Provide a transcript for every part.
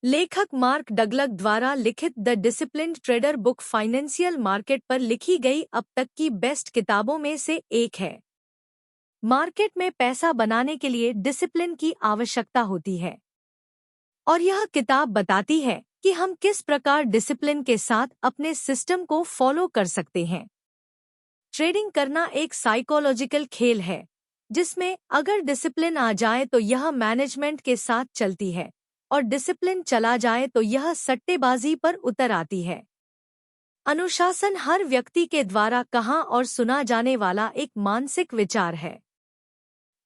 लेखक mark Douglas द्वारा लिखित the disciplined trader book financial market पर लिखी गई अब तक की बेस्ट किताबों में से एक है। मार्केट में पैसा बनाने के लिए डिसिप्लिन की आवश्यकता होती है और यह किताब बताती है कि हम किस प्रकार डिसिप्लिन के साथ अपने सिस्टम को फॉलो कर सकते हैं। ट्रेडिंग करना एक साइकोलॉजिकल खेल है जिसमें अगर डिसिप्लिन आ जाए तो यह मैनेजमेंट के साथ चलती है और डिसिप्लिन चला जाए तो यह सट्टेबाजी पर उतर आती है। अनुशासन हर व्यक्ति के द्वारा कहा और सुना जाने वाला एक मानसिक विचार है।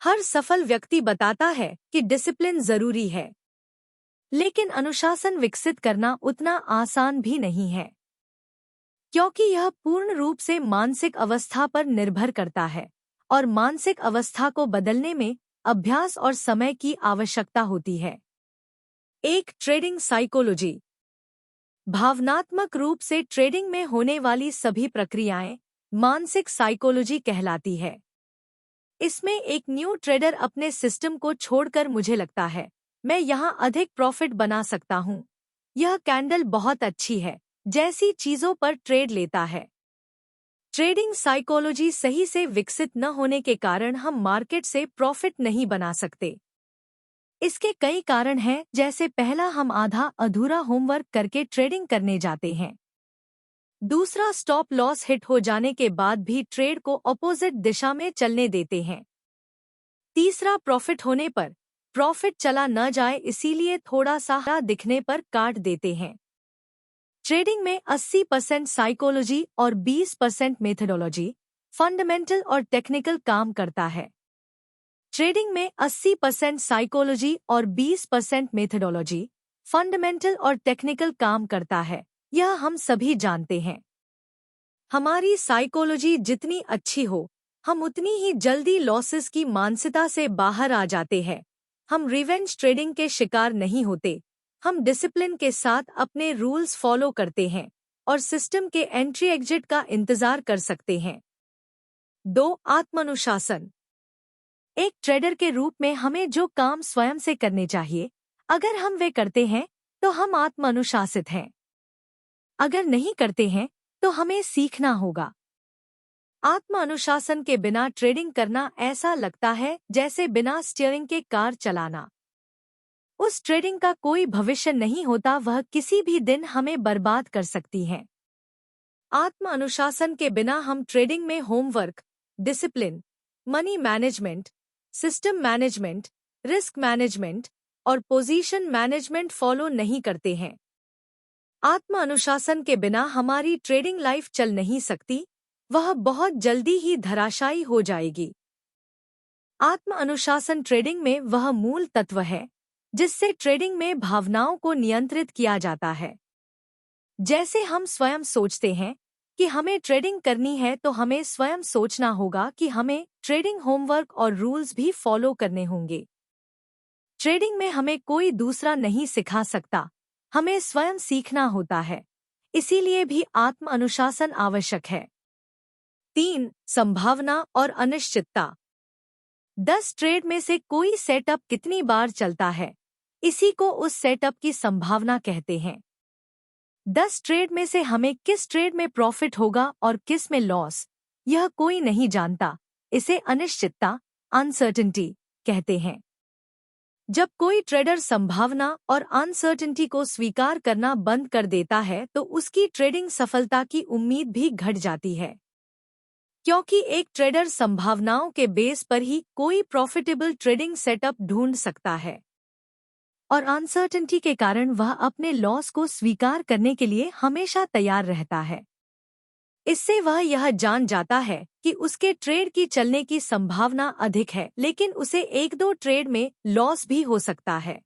हर सफल व्यक्ति बताता है कि डिसिप्लिन जरूरी है, लेकिन अनुशासन विकसित करना उतना आसान भी नहीं है, क्योंकि यह पूर्ण रूप से मानसिक अवस्था पर निर्भर करता है और मानसिक अवस्था को बदलने में अभ्यास और समय की आवश्यकता होती है। एक ट्रेडिंग साइकोलॉजी। भावनात्मक रूप से ट्रेडिंग में होने वाली सभी प्रक्रियाएं मानसिक साइकोलॉजी कहलाती है। इसमें एक न्यू ट्रेडर अपने सिस्टम को छोड़कर मुझे लगता है मैं यहाँ अधिक प्रॉफिट बना सकता हूँ, यह कैंडल बहुत अच्छी है, जैसी चीजों पर ट्रेड लेता है। ट्रेडिंग साइकोलॉजी सही से विकसित न होने के कारण हम मार्केट से प्रॉफिट नहीं बना सकते। इसके कई कारण हैं, जैसे पहला, हम आधा अधूरा होमवर्क करके ट्रेडिंग करने जाते हैं। दूसरा, स्टॉप लॉस हिट हो जाने के बाद भी ट्रेड को ऑपोजिट दिशा में चलने देते हैं। तीसरा, प्रॉफिट होने पर प्रॉफिट चला न जाए इसीलिए थोड़ा सा दिखने पर काट देते हैं। ट्रेडिंग में 80% साइकोलॉजी और 20% मेथडोलॉजी, फंडामेंटल और टेक्निकल काम करता है। ट्रेडिंग में 80% साइकोलॉजी और 20% मेथडोलॉजी, फंडामेंटल और टेक्निकल काम करता है, यह हम सभी जानते हैं। हमारी साइकोलॉजी जितनी अच्छी हो, हम उतनी ही जल्दी लॉसेस की मानसिकता से बाहर आ जाते हैं। हम रिवेंज ट्रेडिंग के शिकार नहीं होते। हम डिसिप्लिन के साथ अपने रूल्स फॉलो करते हैं और सिस्टम के एंट्री एग्जिट का इंतजार कर सकते हैं। 2. आत्मानुशासन। एक ट्रेडर के रूप में हमें जो काम स्वयं से करने चाहिए, अगर हम वे करते हैं तो हम आत्मानुशासित हैं। अगर नहीं करते हैं तो हमें सीखना होगा। आत्म अनुशासन के बिना ट्रेडिंग करना ऐसा लगता है जैसे बिना स्टीयरिंग के कार चलाना। उस ट्रेडिंग का कोई भविष्य नहीं होता, वह किसी भी दिन हमें बर्बाद कर सकती है। आत्म अनुशासन के बिना हम ट्रेडिंग में homework, discipline, money management, system management, risk management और पोजीशन मैनेजमेंट फॉलो नहीं करते हैं। आत्म अनुशासन के बिना हमारी ट्रेडिंग लाइफ चल नहीं सकती, वह बहुत जल्दी ही धराशायी हो जाएगी। आत्म अनुशासन ट्रेडिंग में वह मूल तत्व है जिससे ट्रेडिंग में भावनाओं को नियंत्रित किया जाता है। जैसे हम स्वयं सोचते हैं कि हमें ट्रेडिंग करनी है तो हमें स्वयं सोचना होगा कि हमें ट्रेडिंग होमवर्क और रूल्स भी फॉलो करने होंगे। ट्रेडिंग में हमें कोई दूसरा नहीं सिखा सकता, हमें स्वयं सीखना होता है, इसीलिए भी आत्म अनुशासन आवश्यक है। 3. संभावना और अनिश्चितता। 10 ट्रेड में से कोई सेटअप कितनी बार चलता है, इसी को उस सेटअप की संभावना कहते हैं। 10 ट्रेड में से हमें किस ट्रेड में प्रॉफिट होगा और किस में लॉस, यह कोई नहीं जानता, इसे अनिश्चितता, अनसर्टेनिटी कहते हैं। जब कोई ट्रेडर संभावना और अनसर्टेनिटी को स्वीकार करना बंद कर देता है तो उसकी ट्रेडिंग सफलता की उम्मीद भी घट जाती है, क्योंकि एक ट्रेडर संभावनाओं के बेस पर ही कोई प्रॉफिटेबल ट्रेडिंग सेटअप ढूंढ सकता है और अनसर्टेनिटी के कारण वह अपने लॉस को स्वीकार करने के लिए हमेशा तैयार रहता है। इससे वह यह जान जाता है कि उसके ट्रेड की चलने की संभावना अधिक है, लेकिन उसे 1-2 ट्रेड में लॉस भी हो सकता है।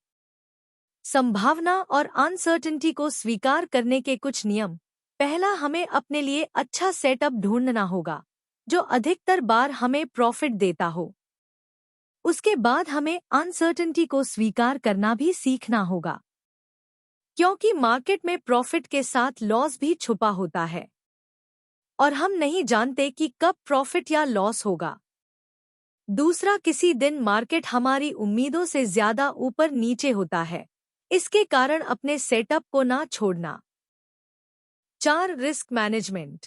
संभावना और अनसर्टेनिटी को स्वीकार करने के कुछ नियम। पहला, हमें अपने लिए अच्छा सेटअप ढूंढना होगा जो अधिकतर बार हमें प्रॉफिट देता हो। उसके बाद हमें अनसर्टेनिटी को स्वीकार करना भी सीखना होगा, क्योंकि मार्केट में प्रॉफिट के साथ लॉस भी छुपा होता है और हम नहीं जानते कि कब प्रॉफिट या लॉस होगा। दूसरा, किसी दिन मार्केट हमारी उम्मीदों से ज्यादा ऊपर नीचे होता है, इसके कारण अपने सेटअप को ना छोड़ना। 4. Risk management.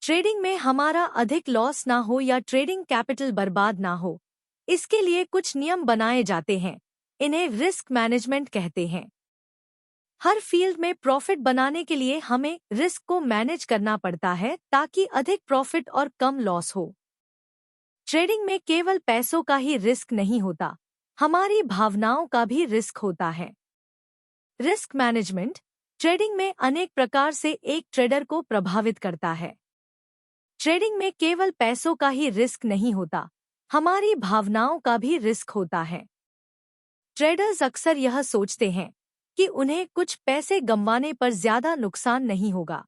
ट्रेडिंग में हमारा अधिक लॉस ना हो या ट्रेडिंग कैपिटल बर्बाद ना हो, इसके लिए कुछ नियम बनाए जाते हैं। इन्हें रिस्क मैनेजमेंट कहते हैं। हर फील्ड में प्रॉफिट बनाने के लिए हमें रिस्क को मैनेज करना पड़ता है ताकि अधिक प्रॉफिट और कम लॉस हो। ट्रेडिंग में केवल पैसों का ही रिस्क नहीं होता, हमारी भावनाओं का भी रिस्क होता है। रिस्क मैनेजमेंट ट्रेडिंग में अनेक प्रकार से एक ट्रेडर को प्रभावित करता है। ट्रेडिंग में केवल पैसों का ही रिस्क नहीं होता, हमारी भावनाओं का भी रिस्क होता है। ट्रेडर्स अक्सर यह सोचते हैं कि उन्हें कुछ पैसे गंवाने पर ज्यादा नुकसान नहीं होगा,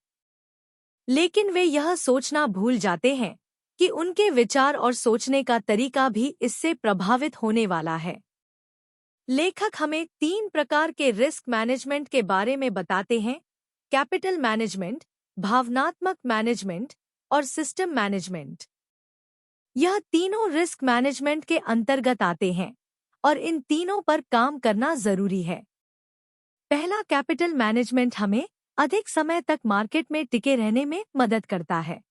लेकिन वे यह सोचना भूल जाते हैं कि उनके विचार और सोचने का तरीका भी इससे प्रभावित होने वाला है। लेखक हमें 3 प्रकार के रिस्क मैनेजमेंट के बारे में बताते हैं: कैपिटल मैनेजमेंट, भावनात्मक मैनेजमेंट और सिस्टम मैनेजमेंट। यह तीनों रिस्क मैनेजमेंट के अंतर्गत आते हैं और इन तीनों पर काम करना जरूरी है। पहला, कैपिटल मैनेजमेंट हमें अधिक समय तक मार्केट में टिके रहने में मदद करता है।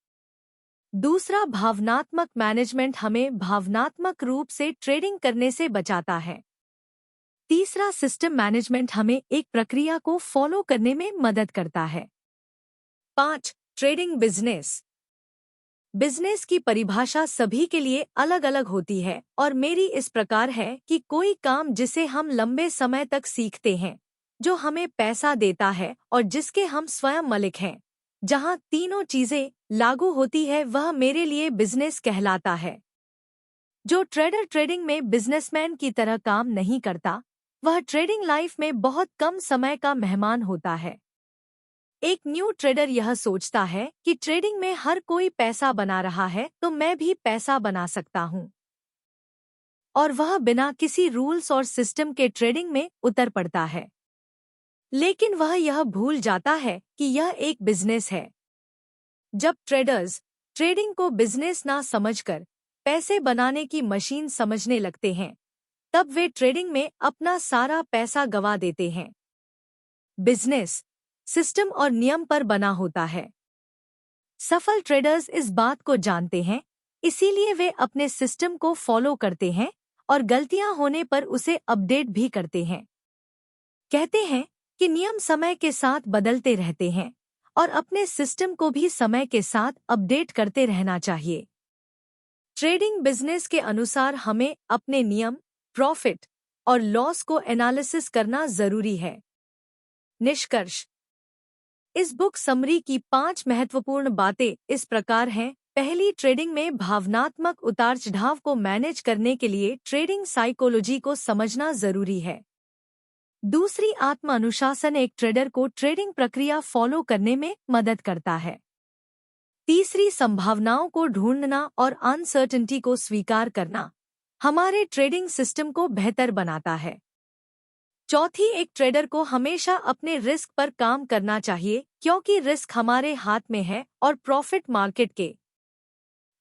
दूसरा, भावनात्मक मैनेजमेंट हमें भावनात्मक रूप से ट्रेडिंग करने से बचाता है। तीसरा, सिस्टम मैनेजमेंट हमें एक प्रक्रिया को फॉलो करने में मदद करता है। 5. Trading business. बिजनेस की परिभाषा सभी के लिए अलग अलग होती है और मेरी इस प्रकार है कि कोई काम जिसे हम लंबे समय तक सीखते हैं, जो हमें पैसा देता है और जिसके हम स्वयं मालिक हैं, जहां तीनों चीजें लागू होती है, वह मेरे लिए बिजनेस कहलाता है। जो ट्रेडर ट्रेडिंग में बिजनेसमैन की तरह काम नहीं करता, वह ट्रेडिंग लाइफ में बहुत कम समय का मेहमान होता है। एक न्यू ट्रेडर यह सोचता है कि ट्रेडिंग में हर कोई पैसा बना रहा है तो मैं भी पैसा बना सकता हूं, और वह बिना किसी रूल्स और सिस्टम के ट्रेडिंग में उतर पड़ता है। लेकिन वह यह भूल जाता है कि यह एक बिजनेस है। जब ट्रेडर्स ट्रेडिंग को बिजनेस ना समझकर पैसे बनाने की मशीन समझने लगते हैं, तब वे ट्रेडिंग में अपना सारा पैसा गवा देते हैं। बिजनेस सिस्टम और नियम पर बना होता है। सफल ट्रेडर्स इस बात को जानते हैं, इसीलिए वे अपने सिस्टम को फॉलो करते हैं और गलतियां होने पर उसे अपडेट भी करते हैं। कहते हैं कि नियम समय के साथ बदलते रहते हैं और अपने सिस्टम को भी समय के साथ अपडेट करते रहना चाहिए। ट्रेडिंग बिजनेस के अनुसार हमें अपने नियम, प्रॉफिट और लॉस को एनालिसिस करना जरूरी है। निष्कर्ष। इस बुक समरी की 5 महत्वपूर्ण बातें इस प्रकार हैं। पहली, ट्रेडिंग में भावनात्मक उतार चढ़ाव को मैनेज करने के लिए ट्रेडिंग साइकोलॉजी को समझना जरूरी है। दूसरी, आत्म अनुशासन एक ट्रेडर को ट्रेडिंग प्रक्रिया फॉलो करने में मदद करता है। तीसरी, संभावनाओं को ढूंढना और अनसर्टेनिटी को स्वीकार करना हमारे ट्रेडिंग सिस्टम को बेहतर बनाता है। चौथी, एक ट्रेडर को हमेशा अपने रिस्क पर काम करना चाहिए क्योंकि रिस्क हमारे हाथ में है और प्रॉफिट मार्केट के।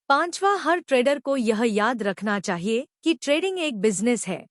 पांचवा, हर ट्रेडर को यह याद रखना चाहिए कि ट्रेडिंग एक बिजनेस है